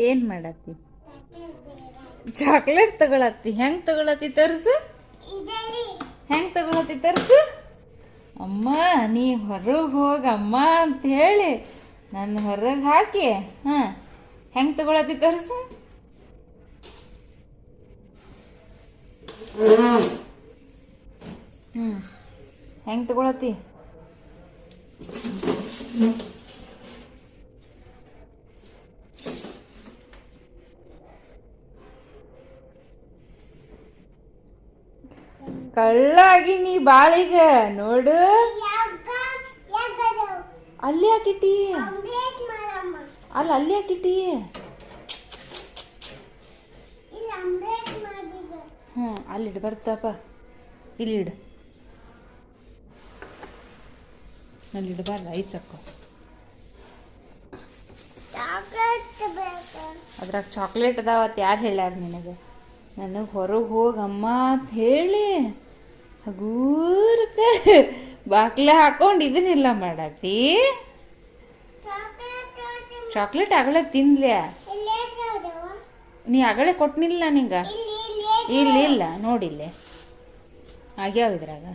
ಏನು ಮಾಡತ್ತಿ? ಚಾಕ್ಲೇಟ್ ತಗೊಳತ್ತಿ? ಹೆಂಗೆ ತಗೊಳತ್ತಿ ತರ್ಸು? ಹೆಂಗೆ ತಗೊಳತ್ತಿ ತರ್ಸು? ಅಮ್ಮ ನೀ ಹೊರಗೆ ಹೋಗಮ್ಮ ಅಂತ ಹೇಳಿ ನನ್ನ ಹೊರಗೆ ಹಾಕಿ ಹಾಂ ಹೆಂಗೆ ತಗೊಳತ್ತಿ ತರ್ಸು? ಹೆಂಗೆ ತಗೊಳತ್ತಿ? ಕಳ್ಳಾಗಿ ನೀ ಬಾಳಿಗ ನೋಡು. ಅಲ್ಲಿ ಹಾಕಿಟ್ಟಿ ಅಲ್ಲಿ ಹಾಕಿಟ್ಟಿ. ಅಲ್ಲಿಡು ಬರ್ತಪ್ಪ, ಇಲ್ಲಿಡು. ಅಲ್ಲಿಡಬಾರ್ದು, ಐಸ್ ಹಾಕೋ. ಅದ್ರಾಗ ಚಾಕ್ಲೇಟ್ ಅದಾವತ್ತು ಯಾರು ಹೇಳ್ಯಾರ ನಿನಗೆ? ನನಗೆ ಹೊರಗೆ ಹೋಗಮ್ಮ ಅಂತ ಹೇಳಿ ಹಗೂರ್ಕ ಬಾಕ್ಲೆ ಹಾಕೊಂಡು ಇದನ್ನೆಲ್ಲ ಮಾಡತ್ತಿ. ಚಾಕ್ಲೇಟ್ ಆಗಲೇ ತಿನ್ಲ್ಯಾ? ನೀ ಆಗಲೇ ಕೊಟ್ಟನಿಲ್ಲ ನಿಂಗೆ? ಇಲ್ಲ ನೋಡಿಲ್ಲೇ ಆಗ್ಯಾವ ಇದ್ರಾಗ.